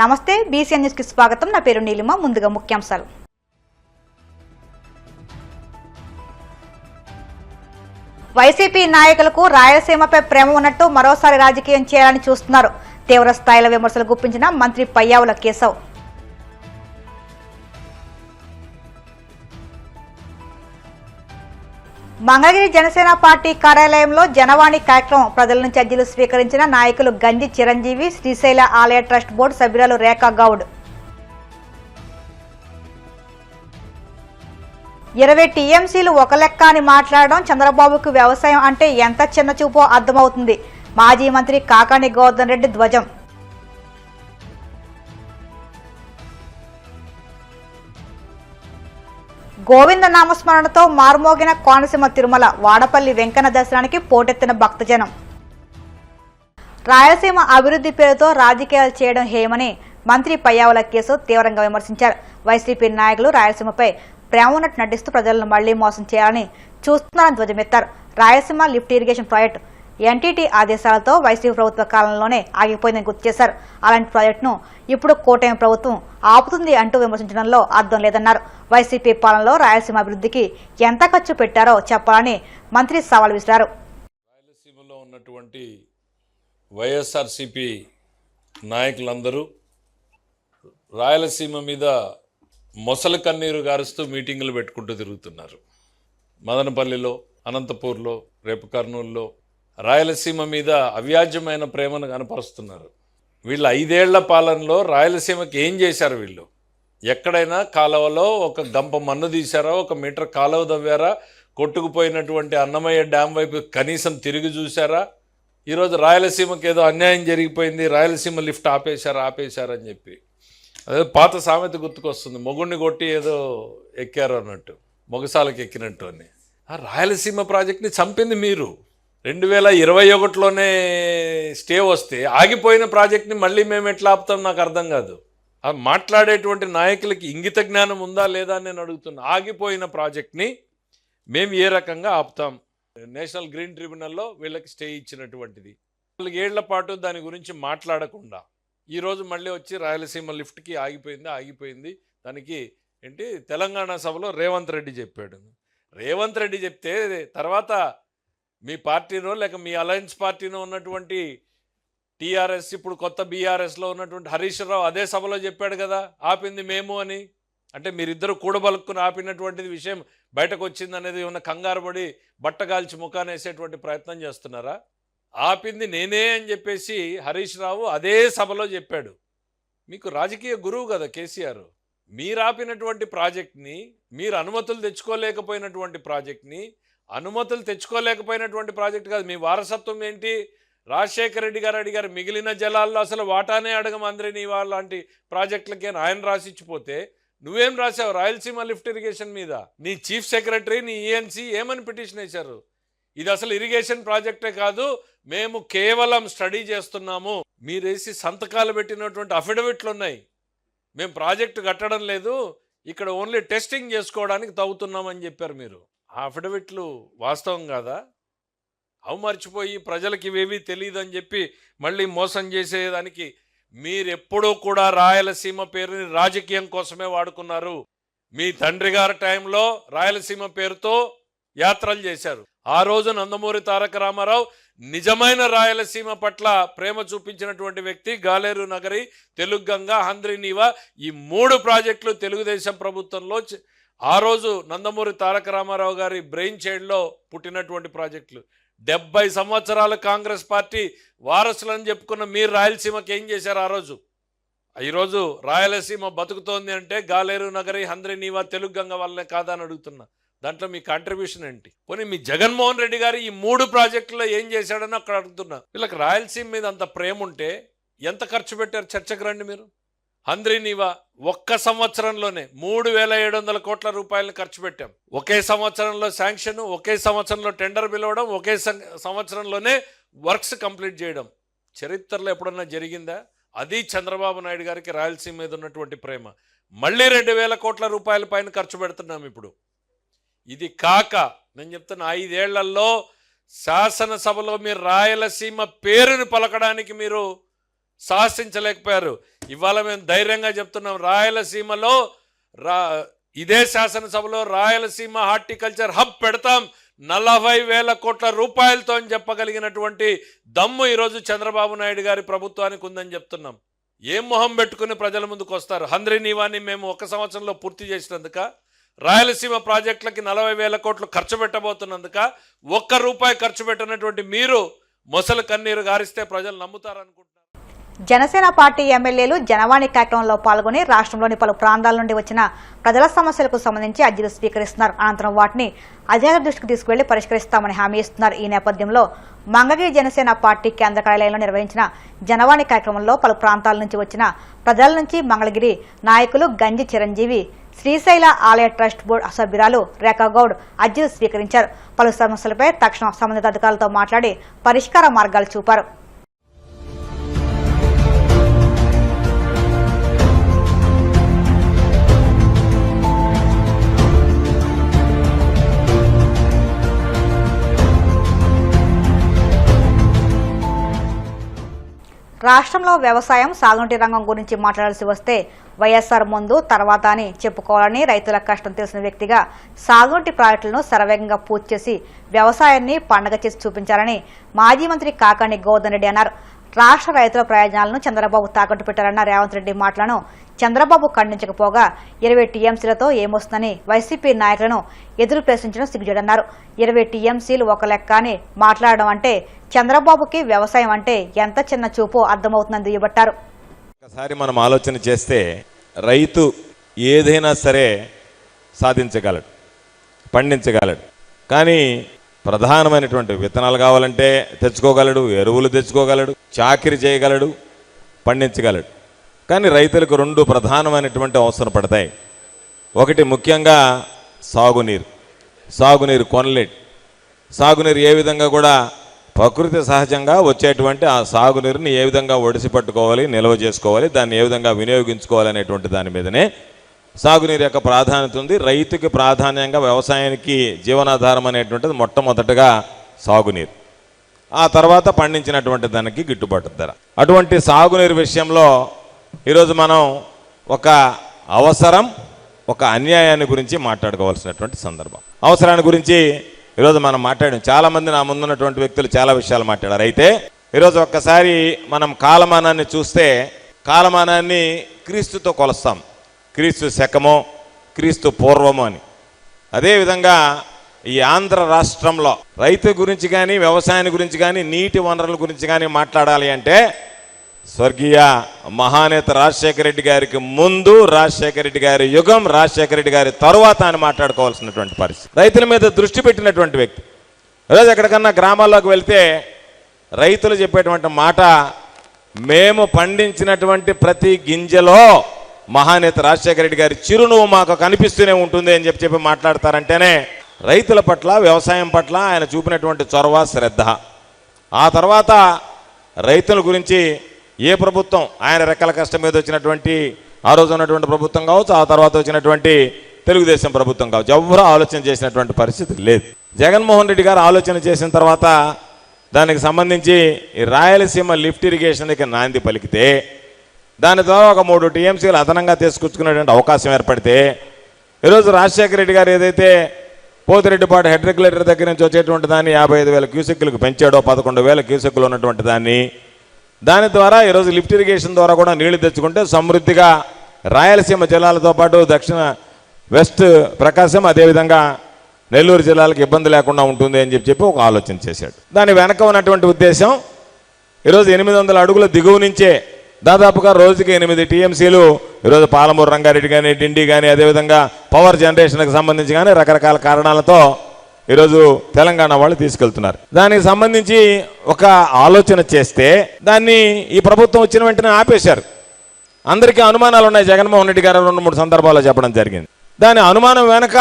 నమస్తే BCN news కి స్వాగతం. నా పేరు నీలిమ. ముందుగా ముఖ్యాంశాలు. వైసీపీ నాయకులకు రాయలసీమపై ప్రేమ ఉన్నట్టు మరోసారి రాజకీయం చేయాలని చూస్తున్నారు. తీవ్ర స్థాయిలో విమర్శలు గుప్పించిన మంత్రి పయ్యావుల కేశవ్. మంగళగిరి జనసేన పార్టీ కార్యాలయంలో జనవాణి కార్యక్రమం. ప్రజల నుంచి అర్జీలు స్వీకరించిన నాయకులు గంజి చిరంజీవి, శ్రీశైల ఆలయ ట్రస్ట్ బోర్డు సభ్యురాలు రేఖా గౌడ్. 20 టీఎంసీలు ఒక లెక్క అని మాట్లాడడం చంద్రబాబుకు వ్యవసాయం అంటే ఎంత చిన్న చూపో అర్థమవుతుంది. మాజీ మంత్రి కాకాని గోవర్ధన్ రెడ్డి ధ్వజం. గోవింద నామస్మరణతో మారుమోగిన కోనసీమ తిరుమల. వాడపల్లి వెంకన్న దర్శనానికి పోటెత్తిన భక్తజనం. రాయలసీమ అభివృద్ధి పేరుతో రాజకీయాలు చేయడం హేమని మంత్రి పయ్యావుల కేశవ్ తీవ్రంగా విమర్శించారు. వైసీపీ నాయకులు రాయలసీమపై ప్రేమ ఉన్నట్టు నటిస్తూ ప్రజలను మళ్లీ మోసం చేయాలని చూస్తున్నారని ధ్వజమెత్తారు. Rayalaseema lift irrigation project NTT ఆదేశాలతో వైసీపీ ప్రభుత్వ కాలంలోనే ఆగిపోయిందని గుర్తు చేశారు. అలాంటి ప్రాజెక్టును ఇప్పుడు కూటమి ప్రభుత్వం ఆపుతుంది అంటూ విమర్శించడంలో అర్థం లేదన్నారు. వైసీపీ పాలనలో రాయలసీమ అభివృద్ధికి ఎంత ఖర్చు పెట్టారో చెప్పాలని మంత్రి సవాల్ విసిరారు. రాయలసీమలో ఉన్నటువంటి వైఎస్ఆర్సీపీ నాయకులందరూ రాయలసీమ మీద మొసలి కన్నీరు గారుస్తూ మీటింగులు పెట్టుకుంటూ తిరుగుతున్నారు. మదనపల్లిలో, అనంతపూర్లో, రేపు కర్నూలులో రాయలసీమ మీద అవ్యాజ్యమైన ప్రేమను కనపరుస్తున్నారు. వీళ్ళు 5 ఏళ్ల పాలనలో రాయలసీమకి ఏం చేశారు? వీళ్ళు ఎక్కడైనా కాలువలో ఒక గంప మన్ను తీశారా? 1 మీటర్ కాలువ తవ్వారా? కొట్టుకుపోయినటువంటి అన్నమయ్య డ్యామ్ వైపు కనీసం తిరిగి చూశారా? ఈరోజు రాయలసీమకి ఏదో అన్యాయం జరిగిపోయింది, రాయలసీమ లిఫ్ట్ ఆపేశారని చెప్పి అదే పాత సామెత గుర్తుకొస్తుంది. మొగుడిని కొట్టి ఏదో ఎక్కారు అన్నట్టు, మొగసాలకు ఎక్కినట్టు అని. ఆ రాయలసీమ ప్రాజెక్ట్ని చంపింది మీరు. 2021లోనే స్టే వస్తే ఆగిపోయిన ప్రాజెక్ట్ని మళ్ళీ మేము ఎట్లా ఆపుతాం నాకు అర్థం కాదు. ఆ మాట్లాడేటువంటి నాయకులకి ఇంగిత జ్ఞానం ఉందా లేదా అని నేను అడుగుతున్నా. ఆగిపోయిన ప్రాజెక్ట్ని మేము ఏ రకంగా ఆపుతాం? నేషనల్ గ్రీన్ ట్రిబ్యునల్లో వీళ్ళకి స్టే ఇచ్చినటువంటిది 4 ఏళ్ల పాటు దాని గురించి మాట్లాడకుండా ఈరోజు మళ్ళీ వచ్చి రాయలసీమ లిఫ్ట్కి ఆగిపోయింది దానికి ఏంటి తెలంగాణ సభలో రేవంత్ రెడ్డి చెప్పాడు. రేవంత్ రెడ్డి చెప్తే తర్వాత మీ పార్టీనో లేక మీ అలయన్స్ పార్టీనో ఉన్నటువంటి టీఆర్ఎస్, ఇప్పుడు కొత్త బీఆర్ఎస్లో ఉన్నటువంటి హరీష్ రావు అదే సభలో చెప్పాడు కదా ఆపింది మేము అని. అంటే మీరిద్దరు కూడబలుక్కుని ఆపినటువంటిది విషయం బయటకు వచ్చింది అనేది ఏమన్నా కంగారు పడి బట్టగాల్చి ముఖాన్ని వేసేటువంటి ప్రయత్నం చేస్తున్నారా? ఆపింది నేనే అని చెప్పేసి హరీష్ రావు అదే సభలో చెప్పాడు. మీకు రాజకీయ గురువు కదా కేసీఆర్. మీరు ఆపినటువంటి ప్రాజెక్ట్ని, మీరు అనుమతులు తెచ్చుకోలేకపోయినటువంటి ప్రాజెక్ట్ కాదు. మీ వారసత్వం ఏంటి? రాజశేఖర రెడ్డి గారు అడిగారు, మిగిలిన జలాల్లో అసలు వాటానే అడగమందరిని ఇవాళ లాంటి ప్రాజెక్టులకి ఆయన రాసిచ్చిపోతే నువ్వేం రాసావు? రాయలసీమ లిఫ్ట్ ఇరిగేషన్ మీద నీ చీఫ్ సెక్రటరీ, నీ ఈఎన్సీ ఏమని పిటిషన్ వేశారు? ఇది అసలు ఇరిగేషన్ ప్రాజెక్టే కాదు, మేము కేవలం స్టడీ చేస్తున్నాము. మీరేసి సంతకాలు పెట్టినటువంటి అఫిడవిట్లు ఉన్నాయి. మేము ప్రాజెక్టు కట్టడం లేదు, ఇక్కడ ఓన్లీ టెస్టింగ్ చేసుకోవడానికి తవ్వుతున్నామని చెప్పారు మీరు. ఆ అఫిడవిట్లు వాస్తవం కాదా? అవి మర్చిపోయి ప్రజలకి ఇవేవి తెలియదు అని చెప్పి మళ్ళీ మోసం చేసేదానికి మీరెప్పుడూ కూడా రాయలసీమ పేరుని రాజకీయం కోసమే వాడుకున్నారు. మీ తండ్రి గారి టైంలో రాయలసీమ పేరుతో యాత్రలు చేశారు. ఆ రోజు నందమూరి తారక రామారావు నిజమైన రాయలసీమ పట్ల ప్రేమ చూపించినటువంటి వ్యక్తి. గాలేరు నగరి, తెలుగంగ, హంద్రీనీవా ఈ 3 ప్రాజెక్టులు తెలుగుదేశం ప్రభుత్వంలో ఆ రోజు నందమూరి తారక రామారావు గారి బ్రెయిన్ చైల్డ్లో పుట్టినటువంటి ప్రాజెక్టులు. 70 సంవత్సరాలు కాంగ్రెస్ పార్టీ వారసులని చెప్పుకున్న మీరు రాయలసీమకి ఏం చేశారు ఆ రోజు? ఈరోజు రాయలసీమ బతుకుతోంది అంటే గాలేరు నగరి, హంద్రీనీవా, తెలుగంగ వల్లనే కాదని అడుగుతున్నా. దాంట్లో మీ కాంట్రిబ్యూషన్ ఏంటి? పోనీ మీ జగన్మోహన్ రెడ్డి గారు ఈ 3 ప్రాజెక్టుల్లో ఏం చేశాడని అక్కడ అడుగుతున్నా. వీళ్ళకి రాయలసీమ మీద అంత ప్రేమ ఉంటే ఎంత ఖర్చు పెట్టారు చర్చకు రండి మీరు. హంద్రీనీవా ఒక్క సంవత్సరంలోనే 3,700 కోట్ల రూపాయలను ఖర్చు పెట్టాం. ఒకే సంవత్సరంలో శాంక్షన్, ఒకే సంవత్సరంలో టెండర్ పిలవడం, ఒకే సంవత్సరంలోనే వర్క్స్ కంప్లీట్ చేయడం చరిత్రలో ఎప్పుడన్నా జరిగిందా? అది చంద్రబాబు నాయుడు గారికి రాయలసీమ మీద ఉన్నటువంటి ప్రేమ. మళ్ళీ 2,000 కోట్ల రూపాయల పైన ఖర్చు పెడుతున్నాం ఇప్పుడు. ఇది కాక నేను చెప్తున్నా 5 ఏళ్లలో శాసనసభలో మీరు రాయలసీమ పేరుని పలకడానికి మీరు సాహసించలేకపోయారు. ఇవాళ మేము ధైర్యంగా చెప్తున్నాం, రాయలసీమలో ఇదే శాసనసభలో రాయలసీమ హార్టికల్చర్ హబ్ పెడతాం 40,000 కోట్ల రూపాయలతో అని చెప్పగలిగినటువంటి దమ్ము ఈరోజు చంద్రబాబు నాయుడు గారి ప్రభుత్వానికి ఉందని చెప్తున్నాం. ఏం మొహం పెట్టుకుని ప్రజల ముందుకు వస్తారు? హంద్రీ నీవాని మేము 1 సంవత్సరంలో పూర్తి చేసినందుక, రాయలసీమ ప్రాజెక్టులకి 40,000 కోట్లు ఖర్చు పెట్టబోతున్నందుక, 1 రూపాయి ఖర్చు పెట్టినటువంటి మీరు మొసలు కన్నీరు గారిస్తే ప్రజలు నమ్ముతారనుకుంటున్నారు. జనసేన పార్టీ ఎమ్మెల్యేలు జనవాణి కార్యక్రమంలో పాల్గొని రాష్ట్రంలోని పలు ప్రాంతాల నుండి వచ్చిన ప్రజల సమస్యలకు సంబంధించి అర్జీలు స్వీకరిస్తున్నారు. అనంతరం వాటిని అధికారుల దృష్టికి తీసుకువెళ్లి పరిష్కరిస్తామని హామీ ఇస్తున్నారు. ఈ నేపథ్యంలో మంగళగిరి జనసేన పార్టీ కేంద్ర కార్యాలయంలో నిర్వహించిన జనవాణి కార్యక్రమంలో పలు ప్రాంతాల నుంచి వచ్చిన ప్రజల నుంచి మంగళగిరి నాయకులు గంజి చిరంజీవి, శ్రీశైల ఆలయ ట్రస్ట్ బోర్డు సభ్యురాలు రేఖాగౌడ్ అర్జీలు స్వీకరించారు. పలు సమస్యలపై తక్షణం సంబంధిత అధికారులతో మాట్లాడి పరిష్కార మార్గాలు చూపారు. రాష్ట్రంలో వ్యవసాయం, సాగునీటి రంగం గురించి మాట్లాడాల్సి వస్తే వైఎస్ఆర్ ముందు తర్వాత అని చెప్పుకోవాలని రైతుల కష్టం తెలిసిన వ్యక్తిగా సాగునీటి ప్రాజెక్టులను శరవేగంగా పూర్తి చేసి వ్యవసాయాన్ని పండగ చేసి చూపించాలని మాజీ మంత్రి కాకాణి గోవర్ధన్ రెడ్డి అన్నారు. రాష్ట్ర రైతుల ప్రయోజనాలను చంద్రబాబు తాకట్టు పెట్టారన్న రేవంత్ రెడ్డి మాటలను చంద్రబాబు ఖండించకపోగా 20 టీఎంసీలతో ఏమొస్తుందని వైసీపీ నాయకులను ఎదురు ప్రశ్నించడం సిగ్గుచేటన్నారు. 20 టీఎంసీలు ఒక లెక్క అని మాట్లాడడం అంటే చంద్రబాబుకి వ్యవసాయం అంటే ఎంత చిన్న చూపో అర్థమవుతుందని దుయ్యబట్టారు. ఒకసారి మనం ఆలోచన చేస్తే రైతు ఏదైనా సరే సాధించగలడు, పండించగలడు. కానీ ప్రధానమైనటువంటి విత్తనాలు కావాలంటే తెచ్చుకోగలడు, ఎరువులు తెచ్చుకోగలడు, చాకిరీ చేయగలడు, పండించగలడు. కానీ రైతులకు 2 ప్రధానమైనటువంటి అవసరం పడతాయి. ఒకటి ముఖ్యంగా సాగునీరు కొనలేడు. సాగునీరు ఏ విధంగా కూడా ప్రకృతి సహజంగా వచ్చేటువంటి ఆ సాగునీరుని ఏ విధంగా ఒడిసి పట్టుకోవాలి, నిల్వ చేసుకోవాలి, దాన్ని ఏ విధంగా వినియోగించుకోవాలి అనేటువంటి దాని మీదనే సాగునీరు యొక్క ప్రాధాన్యత ఉంది. రైతుకి ప్రాధాన్యంగా వ్యవసాయానికి జీవనాధారం అనేటువంటిది మొట్టమొదటగా సాగునీరు, ఆ తర్వాత పండించినటువంటి దానికి గిట్టుబాటు ధర. అటువంటి సాగునీరు విషయంలో ఈరోజు మనం ఒక అవసరం, ఒక అన్యాయాన్ని గురించి మాట్లాడుకోవాల్సినటువంటి సందర్భం. అవసరాన్ని గురించి ఈరోజు మనం మాట్లాడాం. చాలామంది నా ముందున్నటువంటి వ్యక్తులు చాలా విషయాలు మాట్లాడారు. అయితే ఈరోజు ఒక్కసారి మనం కాలమానాన్ని చూస్తే కాలమానాన్ని క్రీస్తుతో కొలుస్తాం, క్రీస్తు శకమో క్రీస్తు పూర్వమో అని. అదేవిధంగా ఈ ఆంధ్ర రాష్ట్రంలో రైతు గురించి కానీ, వ్యవసాయాన్ని గురించి కానీ, నీటి వనరుల గురించి కానీ మాట్లాడాలి అంటే స్వర్గీయ మహానేత రాజశేఖర రెడ్డి గారికి ముందు, రాజశేఖర రెడ్డి గారి యుగం, రాజశేఖర రెడ్డి గారి తరువాత అని మాట్లాడుకోవాల్సినటువంటి పరిస్థితి. రైతుల మీద దృష్టి పెట్టినటువంటి వ్యక్తి. ఈరోజు ఎక్కడికన్నా గ్రామాల్లోకి వెళ్తే రైతులు చెప్పేటువంటి మాట, మేము పండించినటువంటి ప్రతి గింజలో మహానేత రాజశేఖర రెడ్డి గారి చిరునవ్వు మాకు కనిపిస్తూనే ఉంటుంది అని చెప్పి మాట్లాడతారంటేనే రైతుల పట్ల, వ్యవసాయం పట్ల ఆయన చూపినటువంటి చొరవ, శ్రద్ధ. ఆ తర్వాత రైతుల గురించి ఏ ప్రభుత్వం, ఆయన రెక్కల కష్టం మీద వచ్చినటువంటి ఆ రోజు ఉన్నటువంటి ప్రభుత్వం కావచ్చు, ఆ తర్వాత వచ్చినటువంటి తెలుగుదేశం ప్రభుత్వం కావచ్చు, ఎవరూ ఆలోచన చేసినటువంటి పరిస్థితి లేదు. జగన్మోహన్ రెడ్డి గారు ఆలోచన చేసిన తర్వాత దానికి సంబంధించి ఈ రాయలసీమ లిఫ్ట్ ఇరిగేషన్కి నాంది పలికితే దాని ద్వారా ఒక 3 టీఎంసీలు అదనంగా తీసుకొచ్చుకునేటువంటి అవకాశం ఏర్పడితే ఈరోజు రాజశేఖర రెడ్డి గారు ఏదైతే పోతిరెడ్డిపాటు హెడ్ రెగ్యులేటర్ దగ్గర నుంచి వచ్చేటువంటి దాన్ని 55,000 క్యూసెక్కులకు పెంచాడో, 11,000 క్యూసెక్కులు ఉన్నటువంటి దాని ద్వారా ఈరోజు లిఫ్ట్ ఇరిగేషన్ ద్వారా కూడా నీళ్లు తెచ్చుకుంటే సమృద్ధిగా రాయలసీమ జిల్లాలతో పాటు దక్షిణ వెస్ట్ ప్రకాశం, అదేవిధంగా నెల్లూరు జిల్లాలకు ఇబ్బంది లేకుండా ఉంటుంది అని చెప్పి ఒక ఆలోచన చేశాడు. దాని వెనక ఉన్నటువంటి ఉద్దేశం ఈరోజు 800 అడుగుల దిగువ నుంచే దాదాపుగా రోజుకి 8 టీఎంసీలు ఈరోజు పాలమూరు రంగారెడ్డి కానీ, డిండి కానీ, అదేవిధంగా పవర్ జనరేషన్కి సంబంధించి కానీ రకరకాల కారణాలతో ఈరోజు తెలంగాణ వాళ్ళు తీసుకెళ్తున్నారు. దానికి సంబంధించి ఒక ఆలోచన చేస్తే దాన్ని ఈ ప్రభుత్వం వచ్చిన వెంటనే ఆపేశారు. అందరికీ అనుమానాలు ఉన్నాయి. జగన్మోహన్ రెడ్డి గారు 2-3 సందర్భాల్లో చెప్పడం జరిగింది. దాని అనుమానం వెనక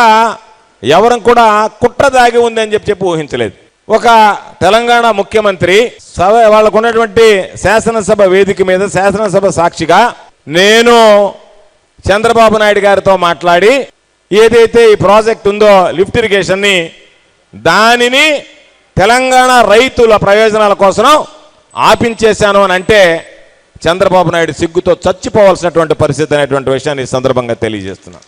ఎవరం కూడా కుట్ర దాగి ఉంది అని చెప్పి ఊహించలేదు. ఒక తెలంగాణ ముఖ్యమంత్రి వాళ్ళకు ఉన్నటువంటి శాసనసభ వేదిక మీద, శాసనసభ సాక్షిగా నేను చంద్రబాబు నాయుడు గారితో మాట్లాడి ఏదైతే ఈ ప్రాజెక్ట్ ఉందో లిఫ్ట్ ఇరిగేషన్ని, దానిని తెలంగాణ రైతుల ప్రయోజనాల కోసం ఆపించేశాను అని అంటే చంద్రబాబు నాయుడు సిగ్గుతో చచ్చిపోవాల్సినటువంటి పరిస్థితి అనేటువంటి విషయాన్ని ఈ సందర్భంగా తెలియజేస్తున్నాను.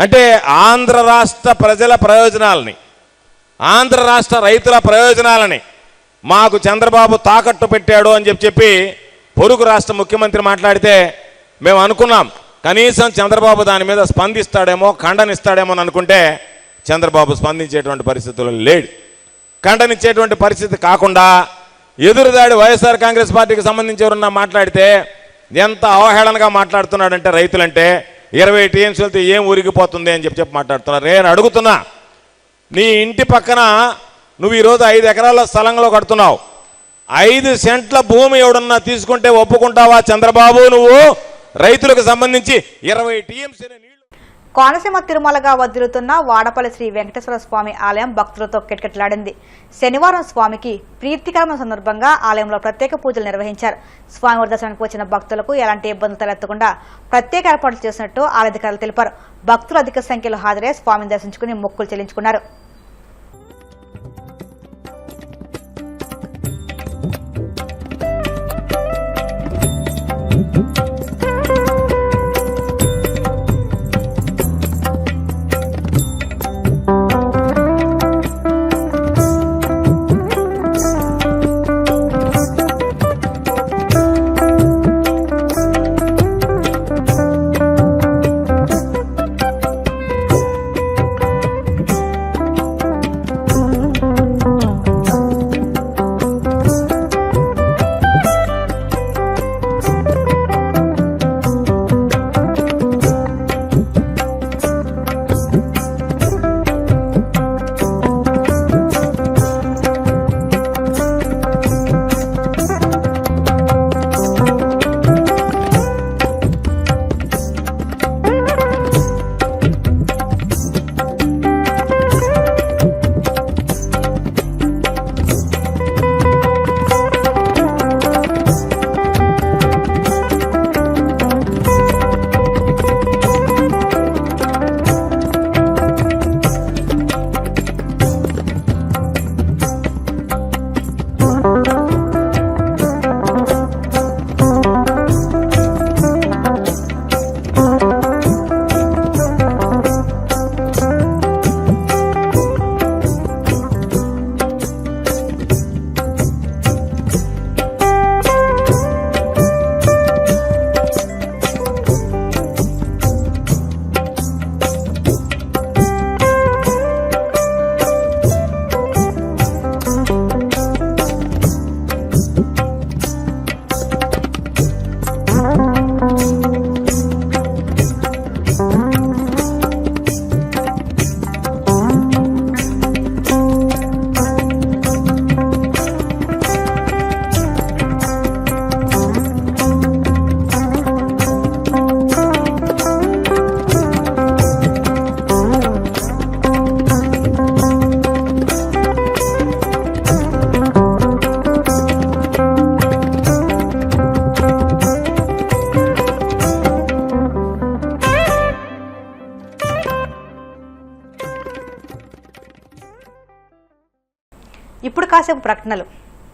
అంటే ఆంధ్ర రాష్ట్ర ప్రజల ప్రయోజనాలని, ఆంధ్ర రాష్ట్ర రైతుల ప్రయోజనాలని మాకు చంద్రబాబు తాకట్టు పెట్టాడు అని చెప్పి పొరుగు రాష్ట్ర ముఖ్యమంత్రి మాట్లాడితే మేము అనుకున్నాం కనీసం చంద్రబాబు దాని మీద స్పందిస్తాడేమో, ఖండనిస్తాడేమో అని అనుకుంటే చంద్రబాబు స్పందించేటువంటి పరిస్థితుల్లో లేడు. ఖండనిచ్చేటువంటి పరిస్థితి కాకుండా ఎదురుదాడి వైఎస్ఆర్ కాంగ్రెస్ పార్టీకి సంబంధించి ఎవరన్నా మాట్లాడితే ఎంత అవహేళనగా మాట్లాడుతున్నాడంటే రైతులంటే 20 టీఎంసీ వెళ్తే ఏం ఊరిగిపోతుంది అని చెప్పి మాట్లాడుతున్నారు. నేను అడుగుతున్నా, నీ ఇంటి పక్కన నువ్వు ఈరోజు 5 ఎకరాల స్థలంలో కడుతున్నావు, 5 సెంట్ల భూమి ఎవడన్నా తీసుకుంటే ఒప్పుకుంటావా చంద్రబాబు? నువ్వు రైతులకు సంబంధించి 20 టీఎంసీ నీళ్లు. కోనసీమ తిరుమలగా వదిలుతున్న వాడపల్లి శ్రీ వెంకటేశ్వర స్వామి ఆలయం భక్తులతో కిటకిటలాడింది. శనివారం స్వామికి ప్రీతికరమైన సందర్భంగా ఆలయంలో ప్రత్యేక పూజలు నిర్వహించారు. స్వామివారి దర్శనానికి వచ్చిన భక్తులకు ఎలాంటి ఇబ్బందులు తలెత్తకుండా ప్రత్యేక ఏర్పాట్లు చేసినట్టు ఆలయ అధికారులు తెలిపారు. భక్తులు అధిక సంఖ్యలో హాజరై స్వామిని దర్శించుకుని మొక్కులు చెల్లించుకున్నారు. ఇప్పుడు కాసేపు ప్రకటనలు.